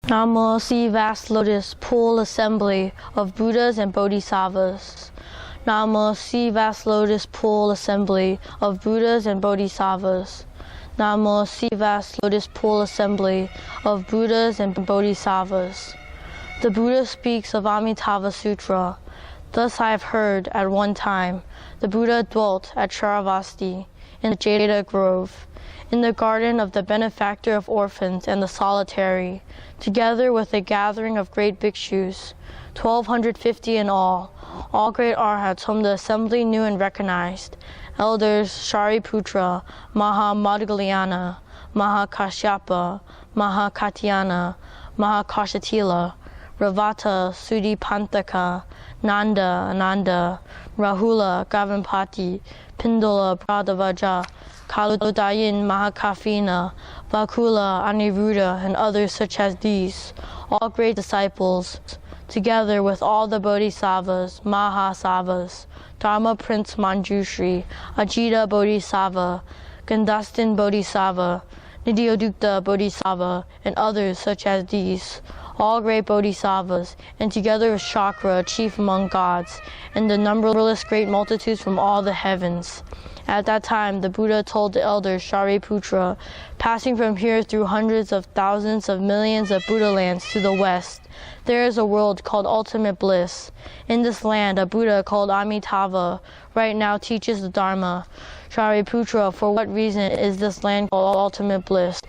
Namo, see vast lotus pool assembly of Buddhas and Bodhisattvas. Namo, see vast lotus pool assembly of Buddhas and Bodhisattvas. Namo, see vast lotus pool assembly of Buddhas and Bodhisattvas. The Buddha speaks of AmitabhaSutra. Thus I have heard at one time, the Buddha dwelt at Charavasti, in the Jada Grove, in the garden of the benefactor of orphans and the solitary, together with a gathering of great bhikshus, 1,250 in all great arhats whom the assembly knew and recognized, elders Shariputra, Mahamadgalyana, Mahakashyapa, Mahakatyana, Mahakashatila, Ravata, Sudipantaka, Nanda, Ananda, Rahula, Gavampati, Pindala, Pradavaja, Kaludayin, Mahakafina, Vakula, Aniruddha, and others such as these, all great disciples, together with all the Bodhisattvas, Mahasattvas, Dharma Prince Manjushri, Ajita Bodhisattva, Gandhastin Bodhisattva, Nityodukta Bodhisattva, and others such as these, all great bodhisattvas, and together with Chakra, chief among gods, and the numberless great multitudes from all the heavens. At that time, the Buddha told the elders Shariputra, passing from here through hundreds of thousands of millions of Buddha lands to the west, there is a world called ultimate bliss. In this land, a Buddha called Amitabha right now teaches the Dharma. Shariputra, for what reason is this land called ultimate bliss?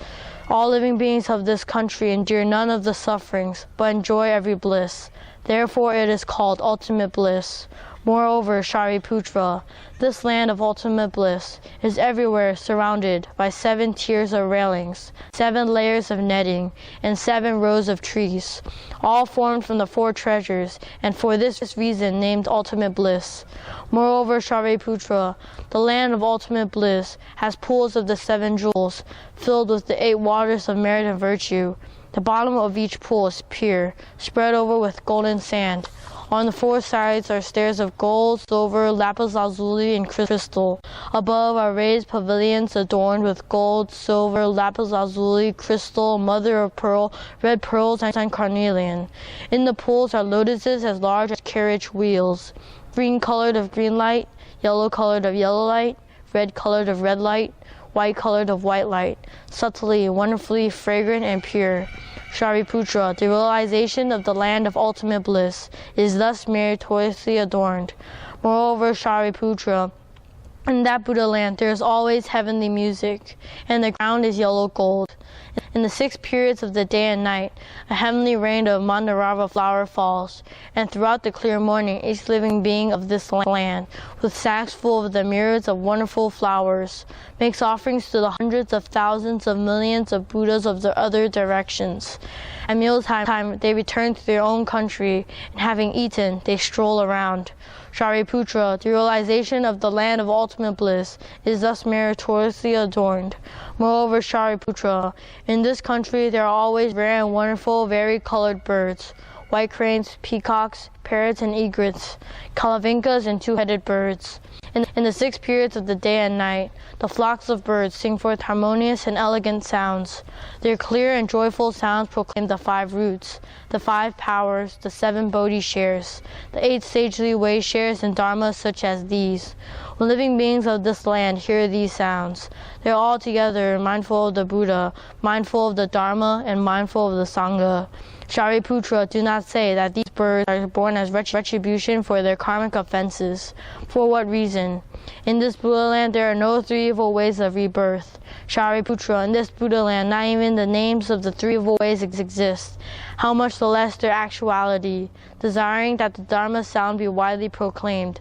All living beings of this country endure none of the sufferings, but enjoy every bliss. Therefore it is called ultimate bliss. Moreover, Shariputra, this land of ultimate bliss is everywhere surrounded by 7 tiers of railings, 7 layers of netting, and 7 rows of trees, all formed from the 4 treasures, and for this reason named ultimate bliss. Moreover, Shariputra, the land of ultimate bliss has pools of the 7 jewels, filled with the 8 waters of merit and virtue. The bottom of each pool is pure, spread over with golden sand. On the 4 sides are stairs of gold, silver, lapis lazuli, and crystal. Above are raised pavilions adorned with gold, silver, lapis lazuli, crystal, mother of pearl, red pearls, and carnelian. In the pools are lotuses as large as carriage wheels, green colored of green light, yellow colored of yellow light, red colored of red light, white colored of white light, subtly, wonderfully fragrant and pure. Shariputra, the realization of the land of ultimate bliss, is thus meritoriously adorned. Moreover, Shariputra, in that Buddha land there is always heavenly music, and the ground is yellow gold. In the 6 periods of the day and night, a heavenly rain of Mandarava flower falls, and throughout the clear morning each living being of this land, with sacks full of the myriads of wonderful flowers, makes offerings to the hundreds of thousands of millions of Buddhas of the other directions. At mealtime they return to their own country, and having eaten, they stroll around. Shariputra, the realization of the land of ultimate bliss, is thus meritoriously adorned. Moreover, Shariputra, in this country there are always rare and wonderful vari-colored birds, white cranes, peacocks, parrots, and egrets, kalavinkas, and 2-headed birds. In the 6 periods of the day and night, the flocks of birds sing forth harmonious and elegant sounds. Their clear and joyful sounds proclaim the 5 roots, the 5 powers, the 7 Bodhi shares, the 8 sagely way shares, and dharmas such as these. When living beings of this land hear these sounds, they are all together mindful of the Buddha, mindful of the Dharma, and mindful of the Sangha. Shariputra, do not say that these birds are born as retribution for their karmic offenses. For what reason? In this Buddha land there are no 3 evil ways of rebirth. Shariputra, in this Buddha land not even the names of the 3 evil ways exist. How much the less their actuality, desiring that the Dharma sound be widely proclaimed.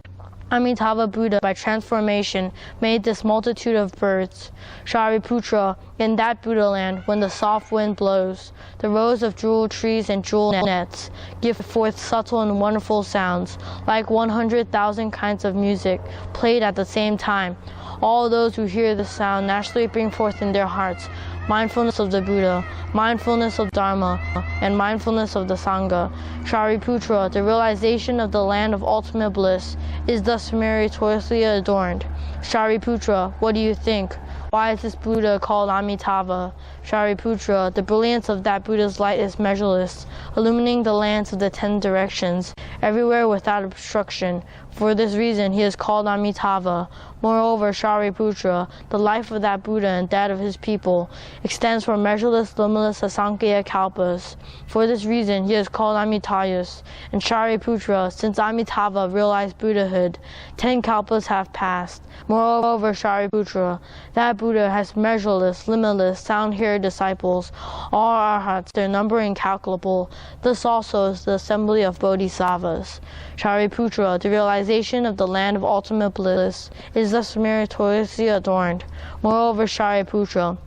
Amitabha Buddha, by transformation, made this multitude of birds. Shariputra, in that Buddha land, when the soft wind blows, the rows of jewel trees and jewel nets give forth subtle and wonderful sounds, like 100,000 kinds of music, played at the same time. All those who hear the sound naturally bring forth in their hearts mindfulness of the Buddha, mindfulness of Dharma, and mindfulness of the Sangha. Shariputra, the realization of the land of ultimate bliss, is thus meritoriously adorned. Shariputra, what do you think? Why is this Buddha called Amitabha? Shariputra, the brilliance of that Buddha's light is measureless, illumining the lands of the 10 directions, everywhere without obstruction. For this reason, he is called Amitabha. Moreover, Shariputra, the life of that Buddha and that of his people, extends for measureless, limitless Asankhya kalpas. For this reason, he is called Amitayus. And Shariputra, since Amitabha realized Buddhahood, 10 kalpas have passed. Moreover, Shariputra, that Buddha has measureless, limitless, sound-hearing disciples, all arhats, their number incalculable. This also is the assembly of bodhisattvas. Shariputra, the realization of the land of ultimate bliss, is thus meritoriously adorned. Moreover, Shariputra,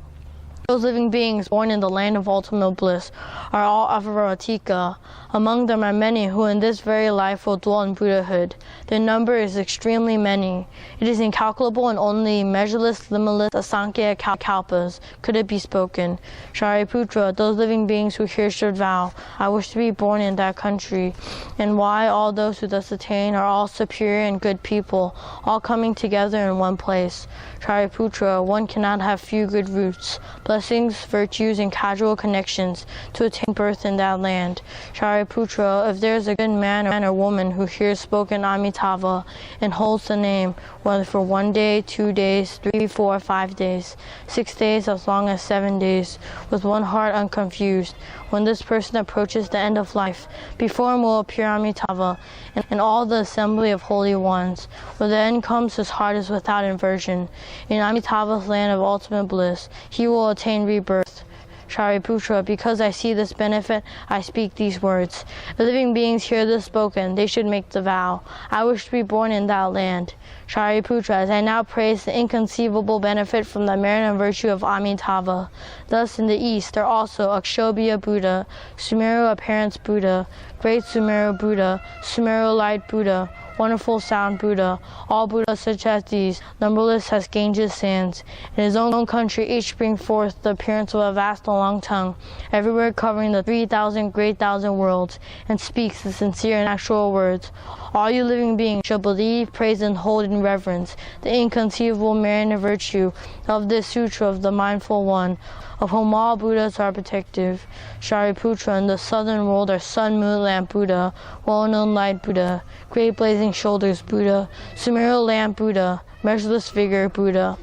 those living beings born in the land of ultimate bliss are all avaratika. Among them are many who in this very life will dwell in Buddhahood. Their number is extremely many. It is incalculable and only measureless, limitless, asankhya kalpas could it be spoken. Shariputra, those living beings who here should vow, I wish to be born in that country. And why all those who thus attain are all superior and good people, all coming together in one place. Shariputra, one cannot have few good roots, blessings, virtues, and casual connections to attain birth in that land. Shariputra, if there is a good man or woman who hears spoken Amitabha and holds the name, whether for 1 day, 2 days, 3, 4, 5 days, 6 days, as long as 7 days, with one heart unconfused, when this person approaches the end of life, before him will appear Amitabha and all the assembly of holy ones. When the end comes, his heart is without inversion. In Amitabha's land of ultimate bliss, he will attain rebirth. Shariputra, because I see this benefit, I speak these words. If living beings hear this spoken, they should make the vow. I wish to be born in that land. Shariputra, as I now praise the inconceivable benefit from the merit and virtue of Amitabha. Thus in the east are also Akshobhya Buddha, Sumeru Appearance Buddha, Great Sumeru Buddha, Sumeru Light Buddha, Wonderful Sound Buddha, all Buddhas such as these, numberless as Ganges sands. In his own country each bring forth the appearance of a vast and long tongue, everywhere covering the 3,000 great thousand worlds, and speaks the sincere and actual words. All you living beings shall believe, praise, and hold in reverence the inconceivable merit and virtue of this sutra of the mindful one, of whom all Buddhas are protective. Shariputra, in the southern world are Sun, Moon, Lamp Buddha, Well-known Light Buddha, Great Blazing Shoulders Buddha, Sumeru Lamp Buddha, Measureless Vigor Buddha.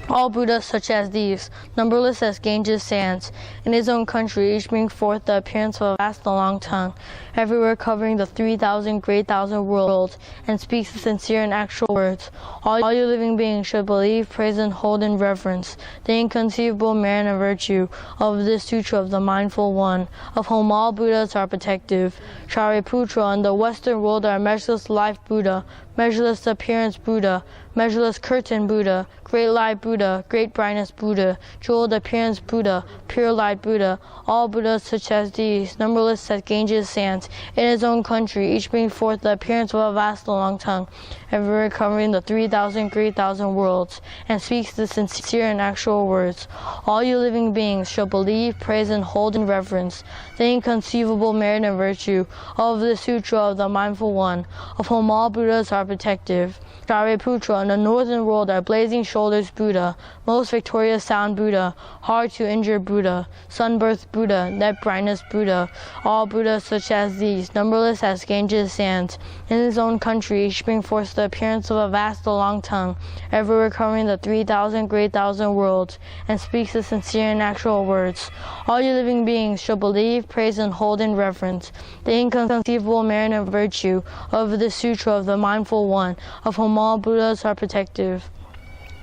All Buddhas such as these, numberless as Ganges sands, in his own country each bring forth the appearance of a vast and long tongue, everywhere covering the 3,000 great thousand worlds, and speaks the sincere and actual words. All you living beings should believe, praise, and hold in reverence the inconceivable merit and virtue of this sutra of the mindful one, of whom all Buddhas are protective. Shariputra, in the western world are Measureless Life Buddha, Measureless Appearance Buddha, Measureless Curtain Buddha, Great Light Buddha, Great Brightness Buddha, Jeweled Appearance Buddha, Pure Light Buddha, all Buddhas such as these, numberless as Ganges sands, in his own country each bring forth the appearance of a vast and long tongue, everywhere covering the 3,000 great thousand worlds, and speaks the sincere and actual words. All you living beings shall believe, praise, and hold in reverence the inconceivable merit and virtue of the sutra of the mindful one, of whom all Buddhas are protective. Shariputra, in the northern world are Blazing Shoulders Buddha, Most Victorious Sound Buddha, Hard to Injure Buddha, Sunbirth Buddha, Net Brightness Buddha, all Buddhas such as these, numberless as Ganges sands, in his own country each bring forth the appearance of a vast and long tongue, everywhere covering the 3,000 great thousand worlds, and speaks the sincere and actual words. All you living beings shall believe, praise, and hold in reverence the inconceivable merit and virtue of the sutra of the mindful one, of whom all Buddhas are protective.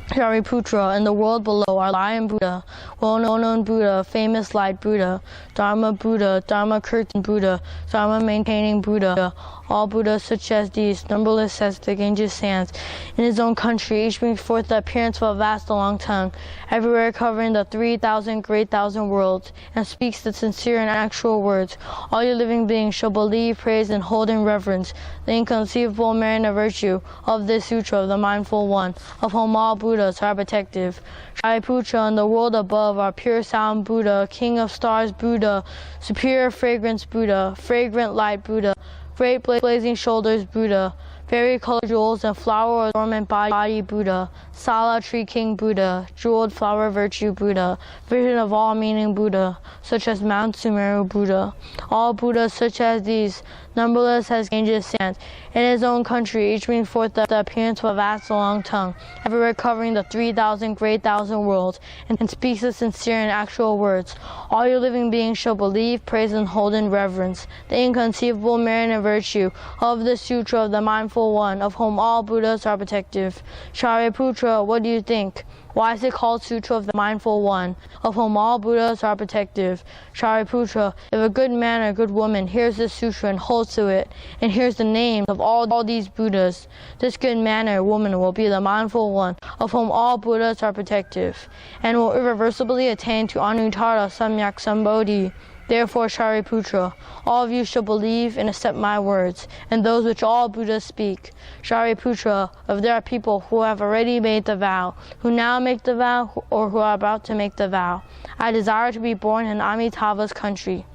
Shariputra, in the world below are Lion Buddha, Well-known Buddha, Famous Light Buddha, Dharma Buddha, Dharma Curtain Buddha, Dharma Maintaining Buddha, all Buddhas such as these, numberless as the Ganges sands, in his own country each brings forth the appearance of a vast and long tongue, everywhere covering the 3,000 great thousand worlds, and speaks the sincere and actual words. All you living beings shall believe, praise, and hold in reverence the inconceivable merit and virtue of this sutra of the mindful one, of whom all Buddhas are protective. Shariputra, in the world above are Pure Sound Buddha, King of Stars Buddha, Superior Fragrance Buddha, Fragrant Light Buddha, Great Blazing Shoulders Buddha, Vari-colored jewels and flower adornment body Buddha, Sala tree king Buddha, jeweled flower virtue Buddha, vision of all meaning Buddha, such as Mount Sumeru Buddha. All Buddhas such as these, numberless as ganges sand. In his own country, each brings forth the appearance of a vast long tongue, everywhere covering the 3,000 great thousand worlds, and speaks the sincere and actual words. All your living beings shall believe, praise, and hold in reverence the inconceivable merit and virtue of the Sutra of the Mindful One, of whom all Buddhas are protective. Shariputra, what do you think? Why is it called Sutra of the Mindful One, of whom all Buddhas are protective? Shariputra, if a good man or good woman hears this sutra and holds to it, and hears the names of all these Buddhas, this good man or woman will be the Mindful One, of whom all Buddhas are protective, and will irreversibly attain to Anuttara Samyak Sambodhi. Therefore, Shariputra, all of you shall believe and accept my words, and those which all Buddhas speak. Shariputra, if there are people who have already made the vow, who now make the vow, or who are about to make the vow, I desire to be born in Amitabha's country.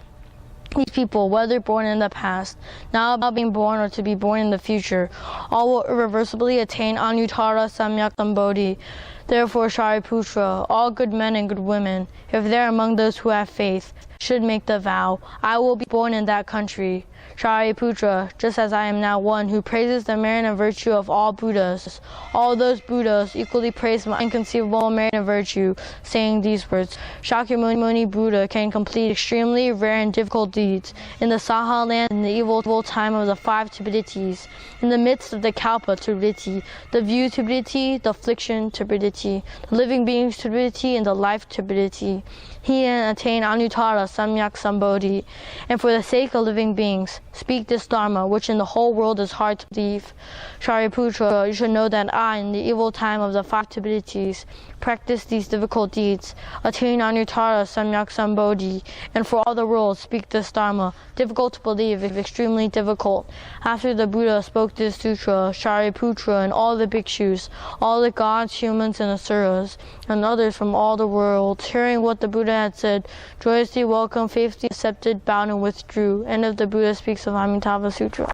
These people, whether born in the past, now about being born, or to be born in the future, all will irreversibly attain Anuttara Samyak Sambodhi. Therefore, Shariputra, all good men and good women, if they are among those who have faith, should make the vow, I will be born in that country. Shariputra, just as I am now one who praises the merit and virtue of all Buddhas, all those Buddhas equally praise my inconceivable merit and virtue, saying these words. Shakyamuni Buddha can complete extremely rare and difficult deeds in the Saha land in the evil time of the 5 tubidities, in the midst of the Kalpa turbidity, the view turbidity, the affliction turbidity, the living beings turbidity, and the life turbidity. He can attain Anuttara Samyak Sambodhi, and for the sake of living beings, speak this Dharma, which in the whole world is hard to believe. Shariputra, you should know that I, in the evil time of the 5 tubidities, practice these difficult deeds, attain Anuttara Samyak Sambodhi, and for all the world speak this Dharma, difficult to believe, if extremely difficult. After the Buddha spoke this sutra, Shariputra and all the bhikshus, all the gods, humans, and asuras, and others from all the worlds, hearing what the Buddha had said, joyously welcomed, faithfully accepted, bowed, and withdrew. End of the Buddha speaks of AmitabhaSutra.